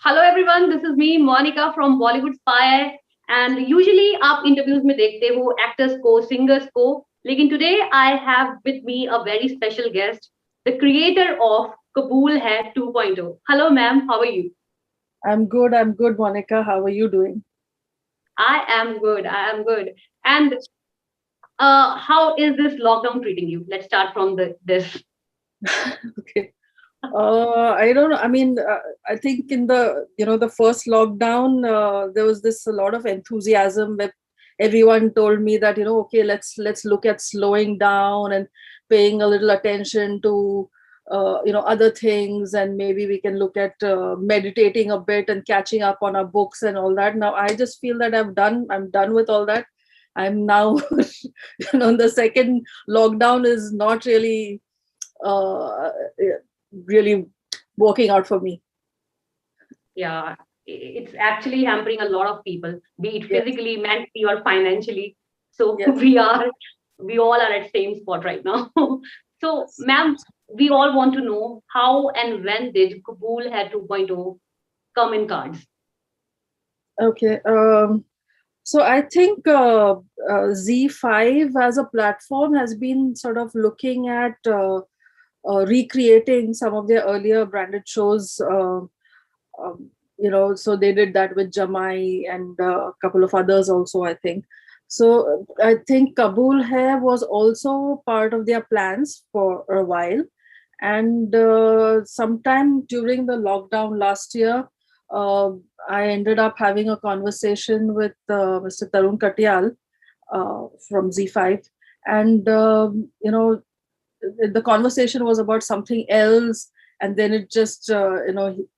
Hello everyone, this is me Monica from Bollywood Spire. And usually आप interviews में देखते हो एक्टर्स को, सिंगर्स को, लेकिन today I have with me a very special guest, the creator of Qubool Hai 2.0। Hello ma'am, how are you? I'm good. I'm good, Monica. How are you doing? I am good, I am good. And how is this lockdown treating you? Let's start from this. Okay. I don't know. I mean, I think in the first lockdown, there was this a lot of enthusiasm where everyone told me that, okay, let's look at slowing down and paying a little attention to, other things, and maybe we can look at meditating a bit and catching up on our books and all that. Now, I just feel that I'm done with all that. I'm now, the second lockdown is not uh, really working out for me. Yeah, it's actually hampering a lot of people, be it Yes, physically, mentally, or financially. So yes, we all are at same spot right now. So, yes. ma'am, we all want to know how and when did Kabul Hai 2.0 come in cards? Okay. So I think Z5 as a platform has been sort of looking at recreating some of their earlier branded shows. So they did that with Jamai and a couple of others also, I think. So I think Kabul Hai was also part of their plans for a while. And sometime during the lockdown last year, uh, I ended up having a conversation with Mr. Tarun Katyal from Z5. And, the conversation was about something else. And then it just,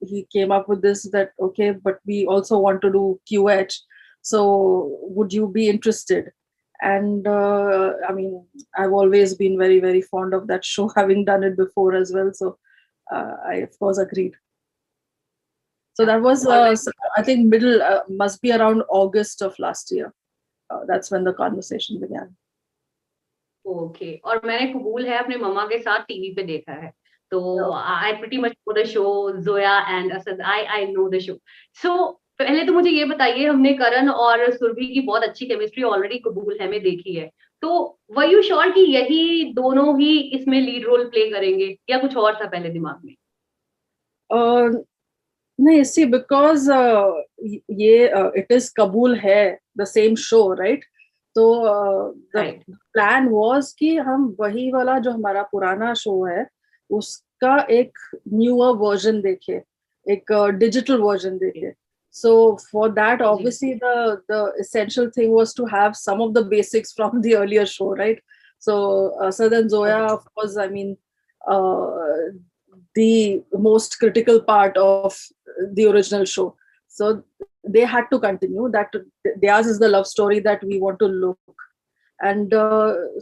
he came up with this that, okay, but we also want to do QH. So would you be interested? And I mean, I've always been very, very fond of that show, having done it before as well. So I, of course, agreed. So Yeah, that was, all right. I think, middle, must be around August of last year. That's when the conversation began. Okay, और मैंने कबूल है अपने मम्मा के साथ TV पे देखा है। तो Yeah. I pretty much know the show, Zoya and Asad, I know the show. So पहले तो मुझे ये बताइए, हमने करण और सुरभि की बहुत अच्छी केमिस्ट्री ऑलरेडी कबूल है में देखी है, तो वर यू श्योर कि यही दोनों ही इसमें लीड रोल प्ले करेंगे या कुछ और था पहले दिमाग में? Uh, no, see, because it is Kabul Hai, the same show, right? तो the राइट। plan was कि हम वही वाला जो हमारा पुराना शो है उसका एक newer version देखें, एक digital version देखें. So for that, जी। obviously the essential thing was to have some of the basics from the earlier show, right? So Asad and Zoya, okay. of course, I mean, uh, the most critical part of the original show. So they had to continue that. Theirs is the love story that we want to look, and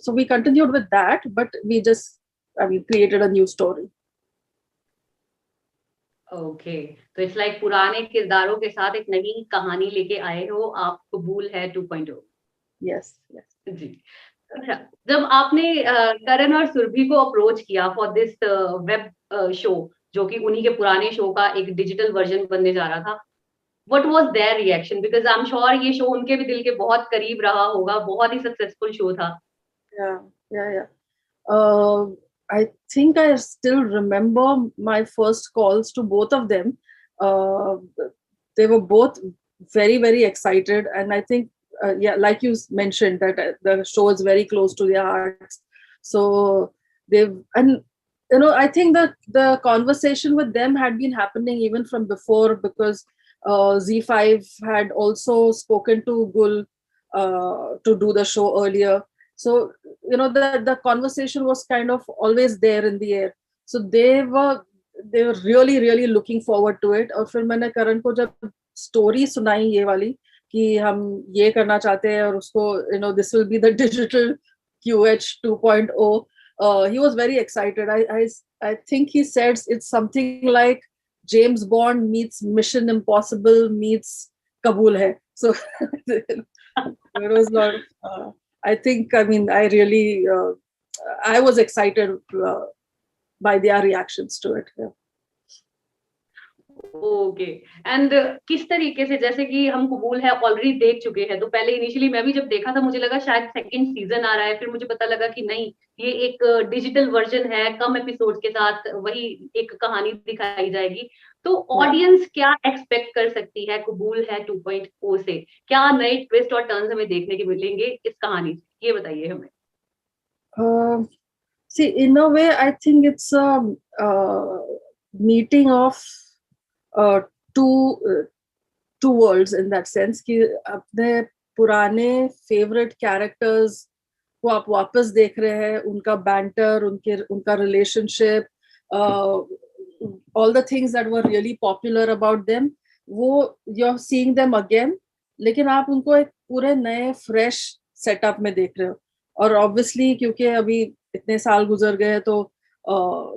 so we continued with that, but we just, I mean, created a new story. Okay, तो it's like पुराने किरदारों के साथ एक नई कहानी लेके आए हो आप, कबूल है 2.0। Yes, yes. जी। अच्छा, जब आपने करण और सुरभि को अप्रोच किया फॉर दिस वेब शो, जो कि उन्हीं के पुराने शो का एक डिजिटल वर्जन बनने जा रहा था, what was their reaction? Because I am sure ये शो उनके भी दिल के बहुत करीब रहा होगा, बहुत ही सक्सेसफुल शो था। Yeah, yeah, yeah. uh, I think I still remember my first calls to both of them. uh, they were both very, very excited, and I think, yeah, like you mentioned, that the show is very close to their hearts. So they've, and I think that the conversation with them had been happening even from before, because Z5 had also spoken to Gul to do the show earlier. So the conversation was kind of always there in the air. So they were really, really looking forward to it. और फिर मैंने करण को जब story सुनाई ये वाली कि हम ये करना चाहते हैं, और उसको this will be the digital QH 2.0, he was very excited. I think he said it's something like James Bond meets Mission Impossible meets Kabul Hai. So there was a lot of, I think, I mean, I was excited by their reactions to it. Yeah. Okay. And किस तरीके से, जैसे कि हम कबूल है already देख चुके हैं, तो पहले इनिशियली मैं भी जब देखा था मुझे लगा शायद सेकंड सीजन आ रहा है, फिर मुझे पता लगा कि नहीं, ये एक डिजिटल वर्जन है, कम एपिसोड के साथ वही एक कहानी दिखाई जाएगी। तो Yeah. ऑडियंस क्या एक्सपेक्ट कर सकती है कबूल है 2.0 से? क्या नए ट्विस्ट और टर्न्स हमें देखने के मिलेंगे इस कहानी से? ये बताइए हमें। Uh, See, in a way, I think it's a meeting of uh, two two worlds in that sense कि अपने पुराने फेवरेट कैरेक्टर्स को आप वापस देख रहे हैं, उनका बैंटर, उनका relationship, all the things that were really popular about them, वो you are seeing them again, लेकिन आप उनको एक पूरे नए फ्रेश सेटअप में देख रहे हो। और ऑब्वियसली क्योंकि अभी इतने साल गुजर गए तो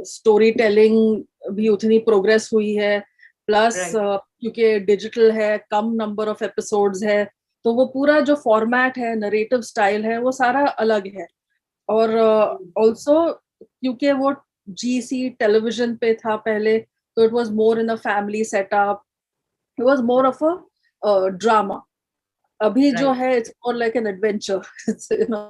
स्टोरी टेलिंग भी उतनी प्रोग्रेस हुई है, प्लस राइट। क्योंकि डिजिटल है, कम नंबर ऑफ एपिसोड्स है, तो वो पूरा जो फॉर्मेट है, नरेटिव स्टाइल है, वो सारा अलग है। और ऑल्सो क्योंकि वो जीसी टेलीविजन पे था पहले, तो it was more in a family setup, it was more of a drama. अभी जो राइट। है it's more like an adventure, you know.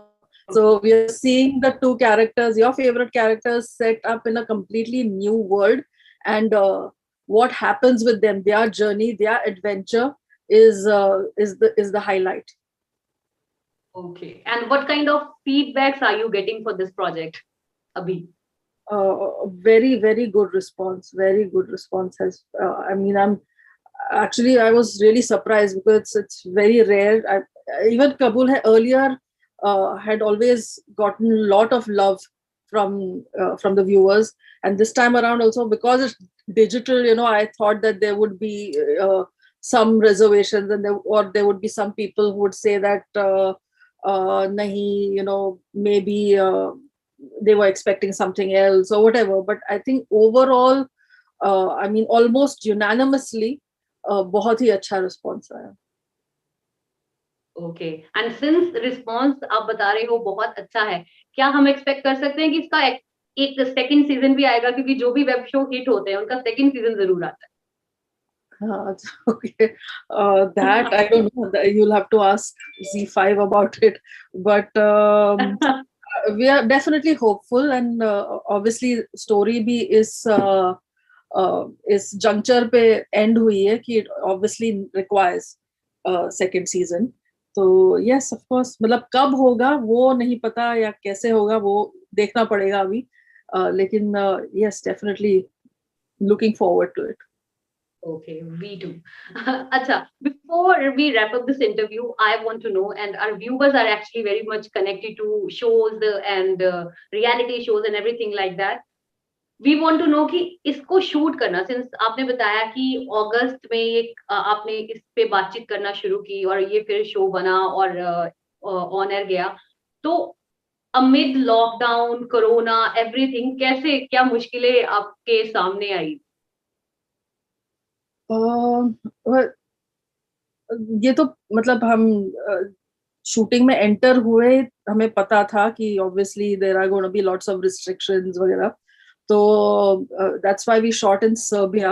So we are seeing the two characters, your favorite characters, set up in a completely new world, and what happens with them, their journey, their adventure is the highlight. Okay. And what kind of feedbacks are you getting for this project, Abhi? Very very good response. Very good response has. I mean, I was really surprised because it's very rare. Even Kabul had earlier had always gotten a lot of love from the viewers, and this time around also because it's digital, I thought that there would be some reservations, and there would be some people who would say that nahi, maybe they were expecting something else or whatever. But I think overall, I mean, almost unanimously, बहुत ही अच्छा response आया। Okay. And since response आप बता रहे हो बहुत अच्छा है, क्या हम एक्सपेक्ट कर सकते हैं कि इसका एक सेकंड सीजन भी आएगा? क्योंकि जो भी वेब शो हिट होते हैं उनका सेकंड सीजन जरूर आता हाँ, okay. That I don't know. You'll have to ask Z5 about it. But है। we are definitely hopeful, and obviously story भी इस juncture पे end हुई है कि it obviously requires second season. तो yes, of course, मतलब कब होगा वो नहीं पता या कैसे होगा वो देखना पड़ेगा अभी, लेकिन yes, definitely looking forward to it. Okay, we do. Acha, before we wrap up this interview, I want to know, and our viewers are actually very much connected to shows and reality shows and everything like that. We want to know कि इसको shoot करना, since आपने बताया कि अगस्त में ये आपने इस पे बातचीत करना शुरू की और ये फिर शो बना और ऑन एयर गया, तो अमिड लॉकडाउन, कोरोना, एवरीथिंग, कैसे क्या मुश्किलें आपके सामने आई? वह- ये तो मतलब हम शूटिंग में एंटर हुए, हमें पता था कि obviously there are gonna be lots of restrictions वगैरह, तो that's why we shot in Serbia.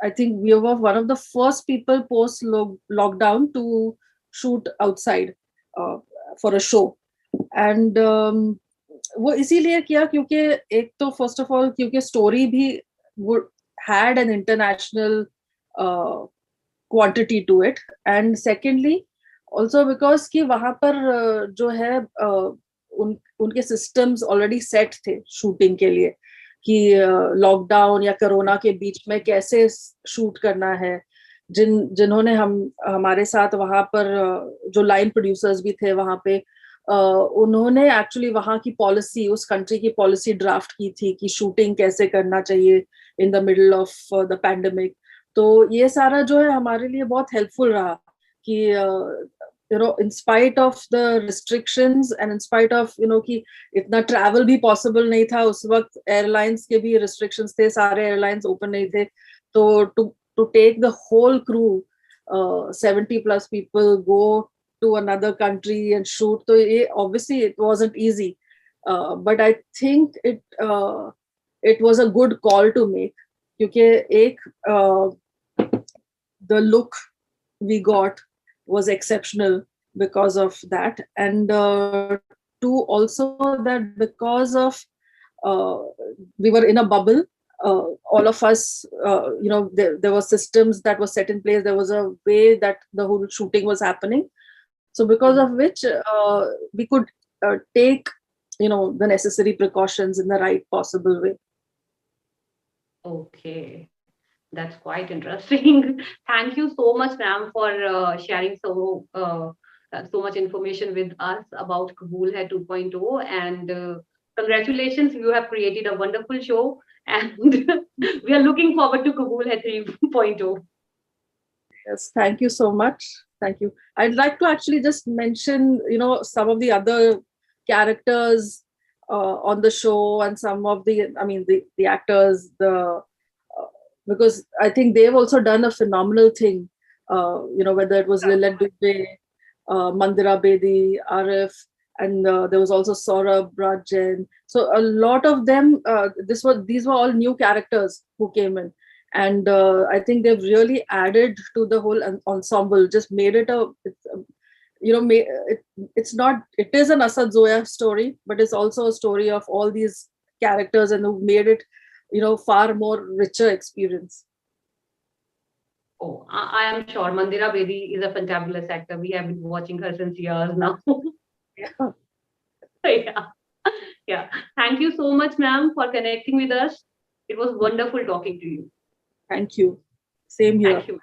I think we were one of the first people post lockdown to shoot outside for a show. And वो इसीलिए किया क्योंकि एक तो first of all क्योंकि story भी had an international quantity to it, and secondly also because कि वहां पर जो है उनके systems already set थे shooting के लिए कि लॉकडाउन या कोरोना के बीच में कैसे शूट करना है। जिन्होंने हमारे साथ वहां पर जो लाइन प्रोड्यूसर्स भी थे वहां पे, उन्होंने एक्चुअली वहां की पॉलिसी, उस कंट्री की पॉलिसी ड्राफ्ट की थी कि शूटिंग कैसे करना चाहिए in the middle of the pandemic. तो ये सारा जो है हमारे लिए बहुत हेल्पफुल रहा कि in spite of the restrictions and in spite of कि इतना ट्रैवल भी पॉसिबल नहीं था उस वक्त, एयरलाइंस के भी रिस्ट्रिक्शंस थे, सारे एयरलाइंस ओपन नहीं थे, तो to take the whole crew 70+ people go to another country and shoot, so obviously it wasn't easy, but I think it was a good call to make, क्योंकि एक the look we got was exceptional because of that, and two, also that because of uh, we were in a bubble, all of us, there were systems that were set in place. There was a way that the whole shooting was happening, so because of which we could take the necessary precautions in the right possible way. Okay, that's quite interesting. Thank you so much, ma'am, for sharing so much information with us about Kabool Hai 2.0, and congratulations, you have created a wonderful show, and we are looking forward to Kabool Hai 3.0. Yes, thank you so much. Thank you. I'd like to actually just mention, some of the other characters on the show, and some of the actors, because I think they've also done a phenomenal thing. Whether it was Lilette Dubey, Mandira Bedi, Arif, and there was also Saurabh, Rajan. So a lot of them, these were all new characters who came in, and I think they've really added to the whole ensemble. Just made it it is an Asad Zoya story, but it's also a story of all these characters, and who made it far more richer experience. Oh, I am sure Mandira Bedi is a fantabulous actor. We have been watching her since years now. Yeah. Yeah. Yeah. Thank you so much, ma'am, for connecting with us. It was wonderful talking to you. Thank you. Same here. Thank you.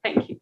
Thank you.